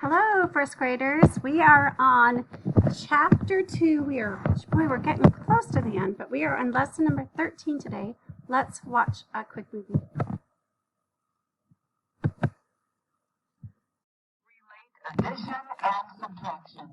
Hello, first graders. We are on chapter 2. We're getting close to the end, but we are on lesson number 13 today. Let's watch a quick movie. Relate addition and subtraction.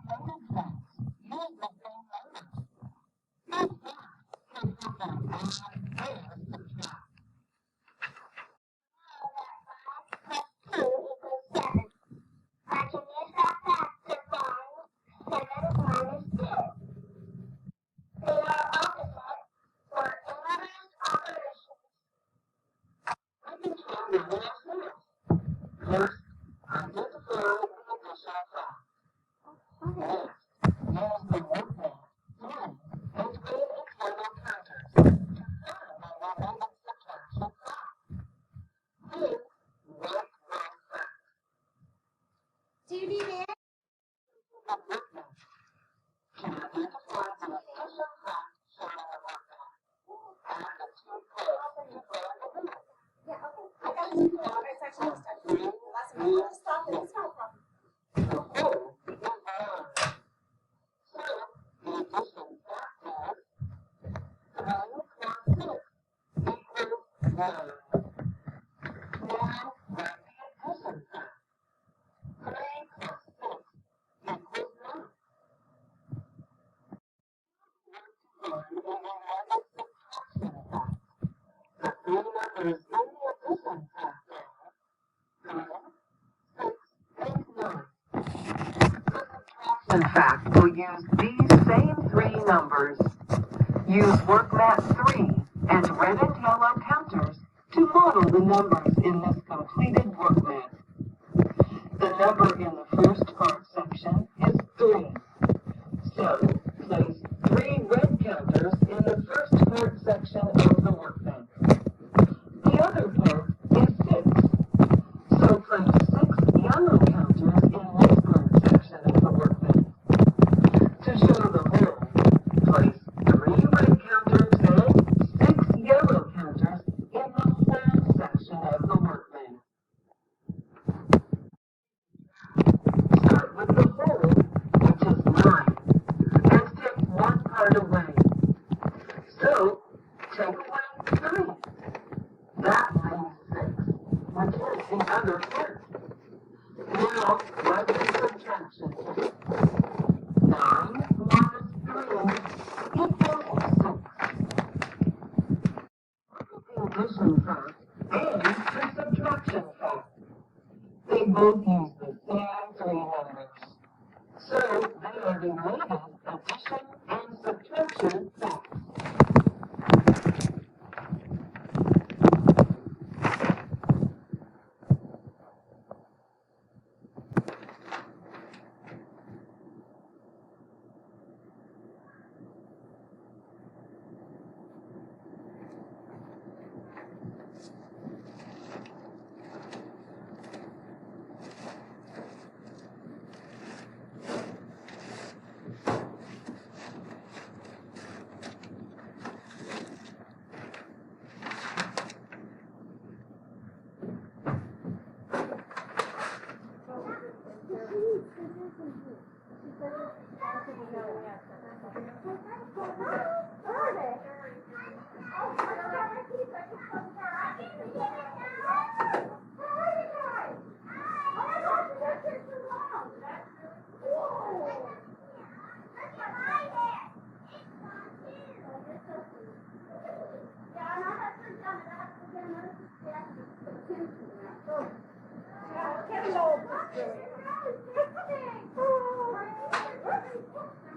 Related facts use the same numbers. These facts can help us add and subtract. 2 equals 7. I can use that fact to find 7 minus 2. They are opposite or inverse operations. I can try the last ones. First, identify the additional fact. Next, use the workbook 3 and add external counters to find the related subtraction fact. Then, write that fact. Do you need it? The workbook can identify the additional fact shown in the workbook. Add the 2 codes to find the limit. Yeah, okay. I got it. It's actually just stop it. It's not a problem. The whole is 9. So, the addition fact is 3 plus 6 equals 9. Now, write the addition fact. 3 plus 6 equals 9. Find the related subtraction fact. The 3 numbers in the addition fact are 3, 6, and 9. The subtraction fact will use these same 3 numbers. Use WorkMat 3 and red and yellow counters to model the numbers in this completed WorkMat. The number in the first part section is 3. So, place 3 red counters in the first part section of the workbench. The other part is 6. So place 6 yellow counters in this part section of the workbench. To show the whole, place 3 red counters and 6 yellow counters in the whole section of the workbench. Start with the whole, which is 9, and take one part away. So, take away 3. That leaves 6, which is the other part. Now, write the subtraction table. 9 minus 3 equals 6. Look at the addition fact and the subtraction fact. They both use the same 3 numbers. So, they are related addition and subtraction facts.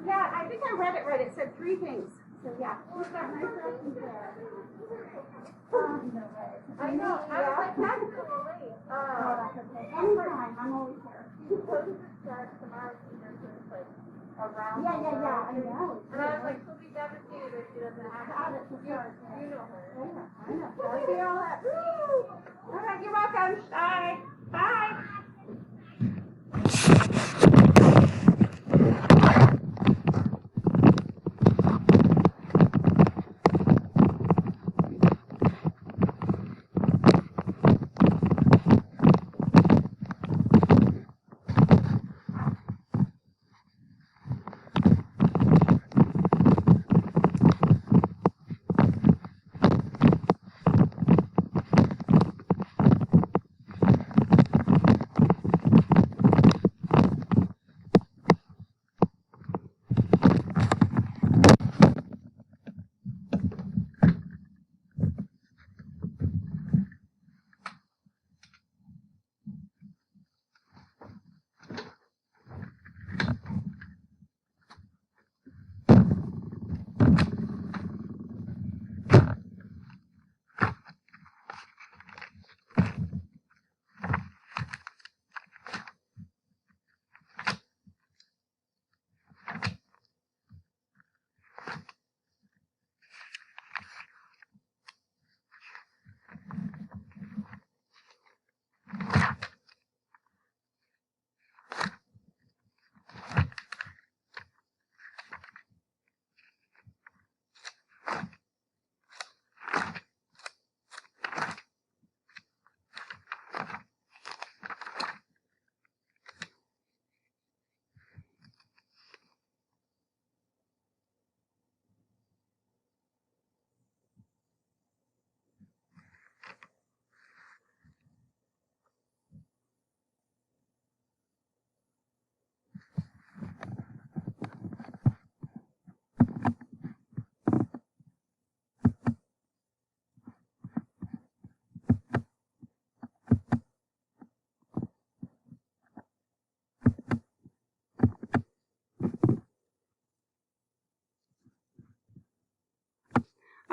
Yeah, I think I read it right. It said 3 things. So yeah. What's that nice reference there? I know. I was like, that's a little late. That's okay. Anytime. I'm always here. She's supposed to start tomorrow. She's going to like around. Yeah. I know. And I was like, she'll be devastated if she doesn't have it. You know her. I know. I'll see you all up. All right. You're welcome. Bye. Bye.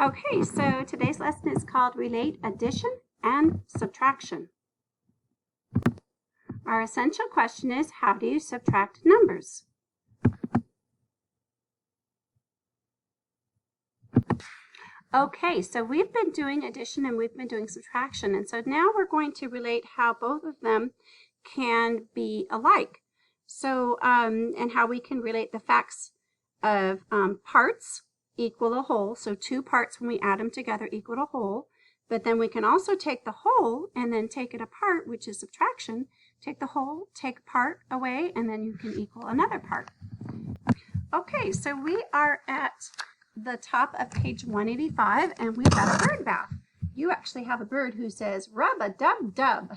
Okay, so today's lesson is called Relate Addition and Subtraction. Our essential question is, how do you subtract numbers? Okay, so we've been doing addition and we've been doing subtraction, and so now we're going to relate how both of them can be alike. So, and how we can relate the facts of parts equal a whole. So 2 parts, when we add them together, equal a whole. But then we can also take the whole and then take it apart, which is subtraction. Take the whole, take a part away, and then you can equal another part. Okay, so we are at the top of page 185, and we've got a bird bath. You actually have a bird who says, rub-a-dub-dub.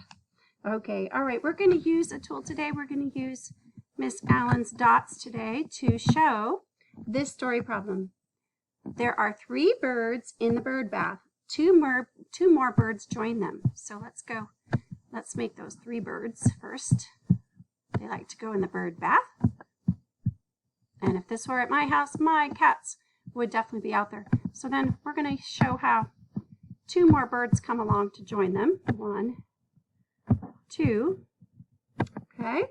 Okay, all right, we're going to use a tool today. We're going to use Miss Allen's dots today to show this story problem. There are 3 birds in the bird bath. 2 more birds join them. So let's go. Let's make those 3 birds first. They like to go in the bird bath. And if this were at my house, my cats would definitely be out there. So then we're going to show how 2 more birds come along to join them. 1, 2. Okay.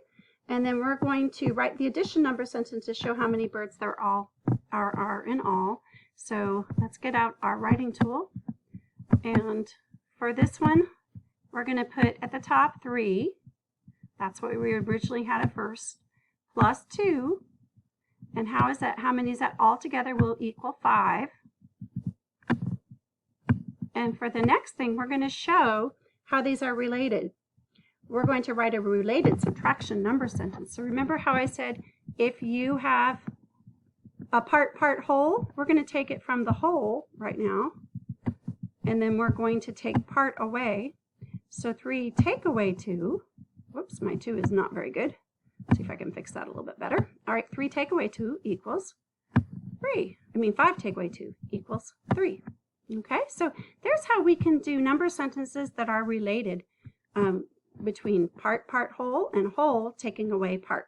And then we're going to write the addition number sentence to show how many birds there are in all. So let's get out our writing tool. And for this one, we're going to put at the top 3. That's what we originally had at first. Plus 2. And how is that? How many is that? All together will equal 5. And for the next thing, we're going to show how these are related. We're going to write a related subtraction number sentence. So remember how I said if you have a part whole, we're going to take it from the whole right now. And then we're going to take part away. So 3 take away 2. Whoops, my 2 is not very good. Let's see if I can fix that a little bit better. All right, 3 take away 2 equals 3. 5 take away 2 equals 3. Okay, so there's how we can do number sentences that are related between part, whole, and whole taking away part.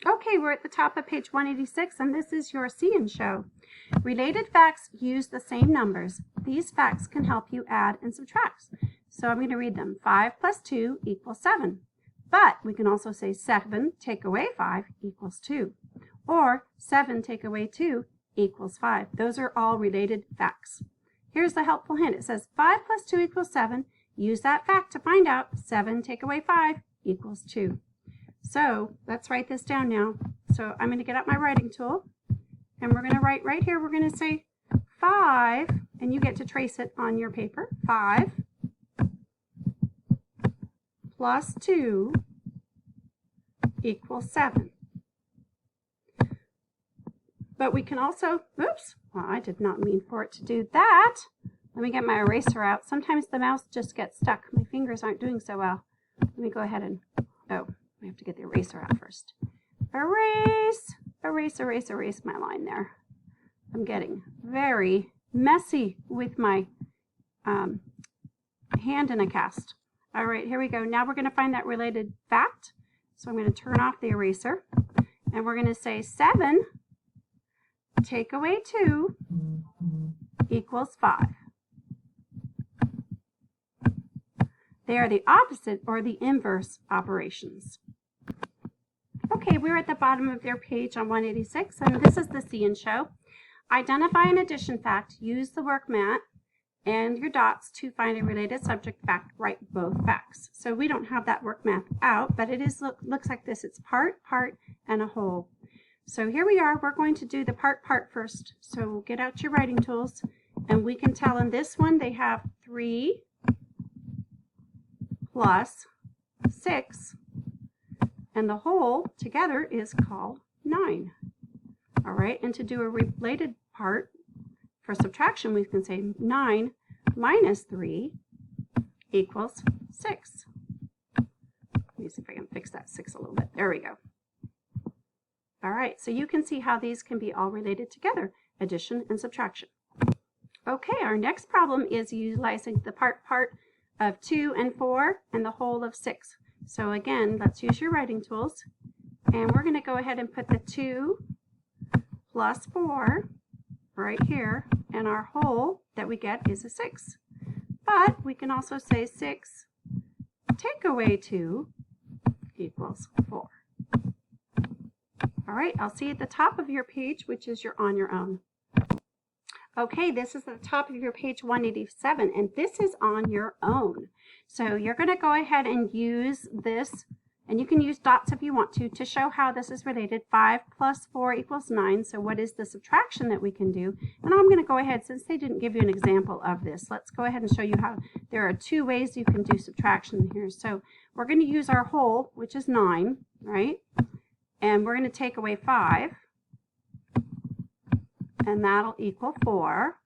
Okay, we're at the top of page 186, and this is your See and Show. Related facts use the same numbers. These facts can help you add and subtract. So I'm going to read them. 5 plus 2 equals 7. But we can also say 7 take away 5 equals 2. Or 7 take away 2 equals 5. Those are all related facts. Here's the helpful hint. It says 5 plus 2 equals 7. Use that fact to find out 7 take away 5 equals 2. So let's write this down now. So I'm going to get out my writing tool, and we're going to write right here, we're going to say 5, and you get to trace it on your paper. 5 plus 2 equals 7. But we can also, oops, well, I did not mean for it to do that. Let me get my eraser out. Sometimes the mouse just gets stuck. My fingers aren't doing so well. Let me go ahead and, oh, we have to get the eraser out first. Erase, erase, erase, erase my line there. I'm getting very messy with my hand in a cast. All right, here we go. Now we're going to find that related fact. So I'm going to turn off the eraser, and we're going to say 7 take away 2 equals 5. They are the opposite or the inverse operations. Okay, we're at the bottom of your page on 186, and this is the See and Show. Identify an addition fact. Use the work mat and your dots to find a related subject fact. Write both facts. So we don't have that work mat out, but it is looks like this. It's part, and a whole. So here we are. We're going to do the part first. So get out your writing tools, and we can tell in this one they have 3 plus 6, and the whole together is called 9. All right, and to do a related part for subtraction, we can say 9 minus 3 equals 6. Let me see if I can fix that 6 a little bit. There we go. All right, so you can see how these can be all related together, addition and subtraction. Okay, our next problem is utilizing the part of 2 and 4 and the whole of 6. So again, let's use your writing tools, and we're going to go ahead and put the 2 plus 4 right here, and our whole that we get is a 6. But we can also say 6 take away 2 equals 4. All right, I'll see you at the top of your page, which is your on your own. Okay, this is the top of your page 187, and this is on your own. So you're going to go ahead and use this, and you can use dots if you want to show how this is related. 5 plus 4 equals 9, so what is the subtraction that we can do? And I'm going to go ahead, since they didn't give you an example of this, let's go ahead and show you how there are 2 ways you can do subtraction here. So we're going to use our whole, which is 9, right? And we're going to take away 5. And that'll equal 4.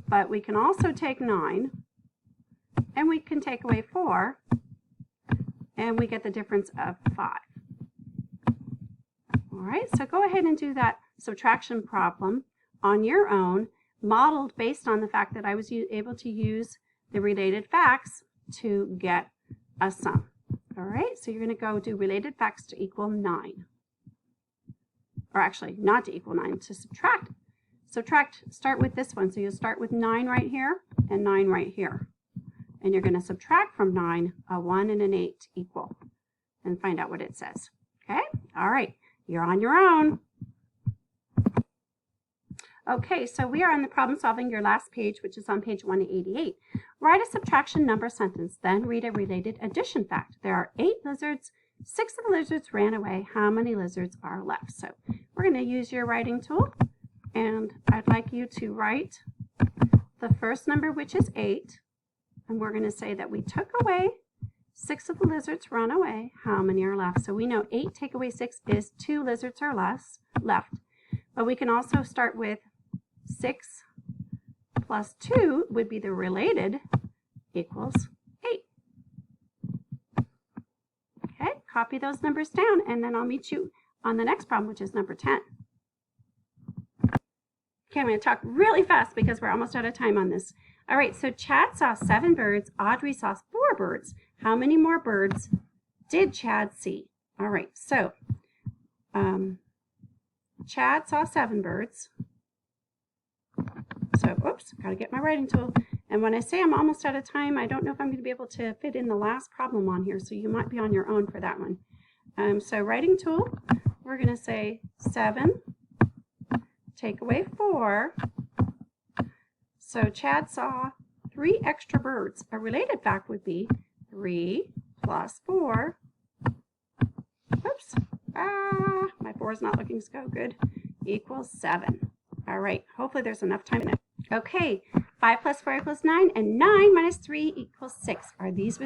But we can also take 9, and we can take away 4, and we get the difference of 5. All right, so go ahead and do that subtraction problem on your own, modeled based on the fact that I was able to use the related facts to get a sum. All right, so you're going to go do related facts to equal 9. Or actually, not to equal 9, to subtract. Start with this one. So you'll start with 9 right here and 9 right here. And you're going to subtract from 9 a 1 and an 8 equal. And find out what it says. Okay? All right. You're on your own. Okay, so we are on the problem solving, your last page, which is on page 188. Write a subtraction number sentence, then read a related addition fact. There are 8 lizards. 6 of the lizards ran away. How many lizards are left? So we're going to use your writing tool, and I'd like you to write the first number, which is 8, and we're going to say that we took away 6 of the lizards run away. How many are left? So we know 8 take away 6 is 2 lizards or less left, but we can also start with 6 plus 2 would be the related equals 8. Okay, copy those numbers down, and then I'll meet you on the next problem, which is number 10. Okay, I'm going to talk really fast because we're almost out of time on this. All right, so Chad saw 7 birds. Audrey saw 4 birds. How many more birds did Chad see? All right, so Chad saw 7 birds. So, oops, got to get my writing tool. And when I say I'm almost out of time, I don't know if I'm going to be able to fit in the last problem on here, so you might be on your own for that one. So writing tool, we're going to say 7, take away 4. So Chad saw 3 extra birds. A related fact would be 3 plus 4. Oops, my 4 is not looking so good. Equals 7. All right, hopefully there's enough time in it. Okay, 5 plus 4 equals 9, and 9 minus 3 equals 6. Are these